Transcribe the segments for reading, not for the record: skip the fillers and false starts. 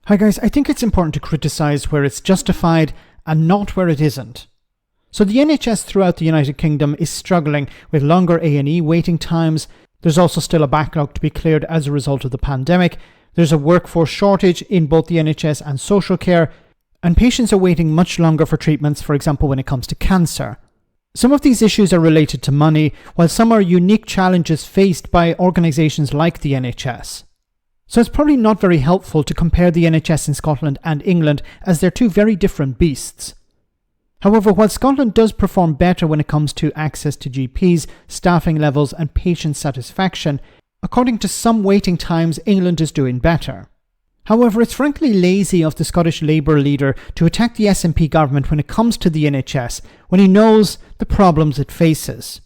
Hi guys, I think it's important to criticise where it's justified and not where it isn't. So the NHS throughout the United Kingdom is struggling with longer A&E waiting times. There's also still a backlog to be cleared as a result of the pandemic. There's a workforce shortage in both the NHS and social care, and patients are waiting much longer for treatments, for example when it comes to cancer. Some of these issues are related to money, while some are unique challenges faced by organisations like the NHS. So it's probably not very helpful to compare the NHS in Scotland and England, as they're two very different beasts. However, while Scotland does perform better when it comes to access to GPs, staffing levels and patient satisfaction, according to some waiting times, England is doing better. However, it's frankly lazy of the Scottish Labour leader to attack the SNP government when it comes to the NHS, when he knows the problems it faces.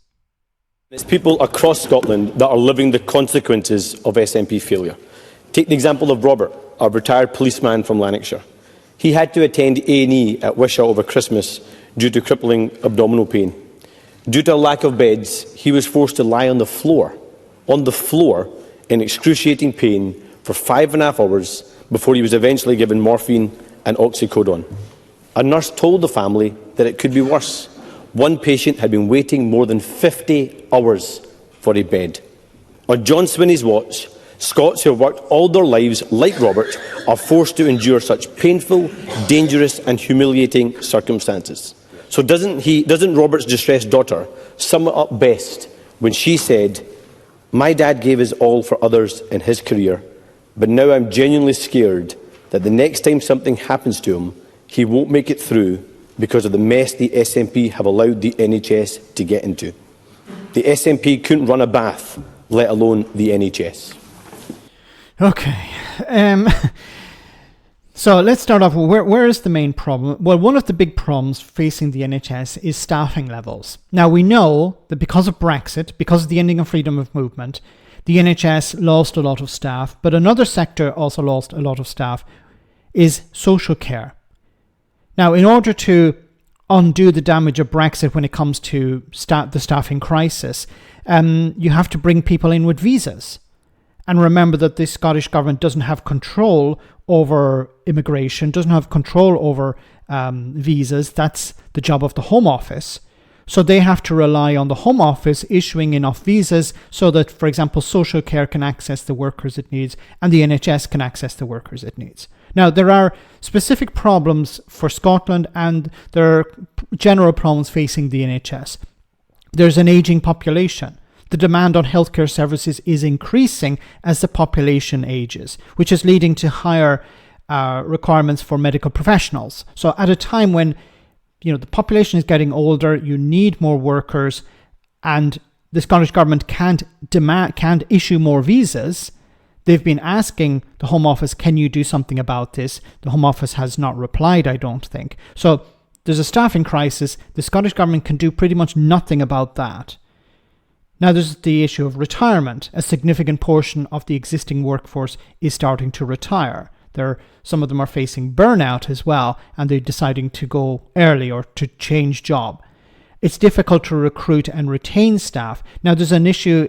It's people across Scotland that are living the consequences of SNP failure. Take the example of Robert, a retired policeman from Lanarkshire. He had to attend A&E at Wishaw over Christmas due to crippling abdominal pain. Due to a lack of beds, he was forced to lie on the floor in excruciating pain for 5.5 hours before he was eventually given morphine and oxycodone. A nurse told the family that it could be worse. One patient had been waiting more than 50 hours for a bed. On John Swinney's watch, Scots who have worked all their lives, like Robert, are forced to endure such painful, dangerous and humiliating circumstances. So doesn't Robert's distressed daughter sum it up best when she said, "My dad gave his all for others in his career, but now I'm genuinely scared that the next time something happens to him, he won't make it through because of the mess the SNP have allowed the NHS to get into." The SNP couldn't run a bath, let alone the NHS. Okay, so let's start off with where is the main problem? Well, one of the big problems facing the NHS is staffing levels. Now, we know that because of Brexit, because of the ending of freedom of movement, the NHS lost a lot of staff, but another sector also lost a lot of staff, is social care. Now, in order to undo the damage of Brexit when it comes to the staffing crisis, you have to bring people in with visas. And remember that the Scottish government doesn't have control over immigration, doesn't have control over visas. That's the job of the Home Office. So they have to rely on the Home Office issuing enough visas so that, for example, social care can access the workers it needs and the NHS can access the workers it needs. Now, there are specific problems for Scotland and there are general problems facing the NHS. There's an ageing population. The demand on healthcare services is increasing as the population ages, which is leading to higher requirements for medical professionals. So at a time when the population is getting older, you need more workers, and the Scottish government can't issue more visas. They've been asking the Home Office, can you do something about this? The Home Office has not replied, I don't think. So there's a staffing crisis. The Scottish government can do pretty much nothing about that. Now there's the issue of retirement. A significant portion of the existing workforce is starting to retire. Some of them are facing burnout as well, and they're deciding to go early or to change job. It's difficult to recruit and retain staff. Now there's an issue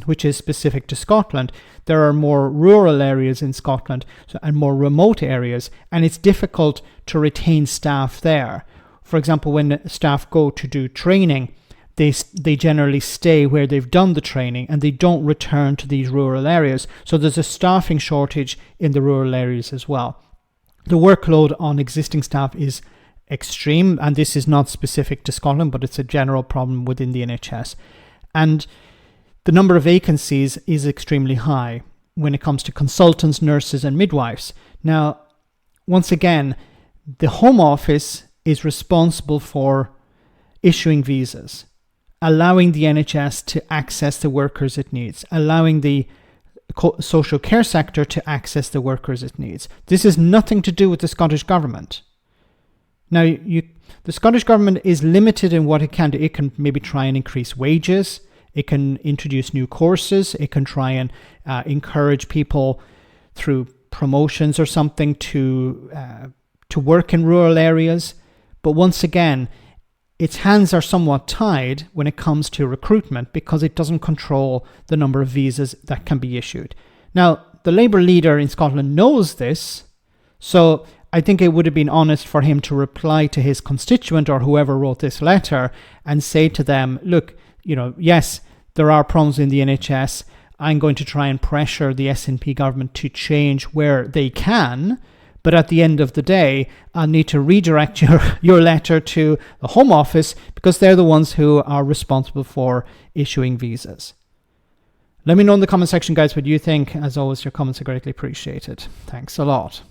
which is specific to Scotland. There are more rural areas in Scotland and more remote areas, and it's difficult to retain staff there. For example, when staff go to do training, they generally stay where they've done the training and they don't return to these rural areas. So there's a staffing shortage in the rural areas as well. The workload on existing staff is extreme, and this is not specific to Scotland, but it's a general problem within the NHS. And the number of vacancies is extremely high when it comes to consultants, nurses and midwives. Now, once again, the Home Office is responsible for issuing visas, allowing the NHS to access the workers it needs, allowing the social care sector to access the workers it needs. This is nothing to do with the Scottish government. Now, the Scottish government is limited in what it can do. It can maybe try and increase wages. It can introduce new courses. It can try and encourage people through promotions or something to work in rural areas. But once again, its hands are somewhat tied when it comes to recruitment because it doesn't control the number of visas that can be issued. Now, the Labour leader in Scotland knows this, So I think it would have been honest for him to reply to his constituent or whoever wrote this letter and say to them, look, yes, there are problems in the NHS. I'm going to try and pressure the SNP government to change where they can. But at the end of the day, I'll need to redirect your letter to the Home Office because they're the ones who are responsible for issuing visas. Let me know in the comment section, guys, what you think. As always, your comments are greatly appreciated. Thanks a lot.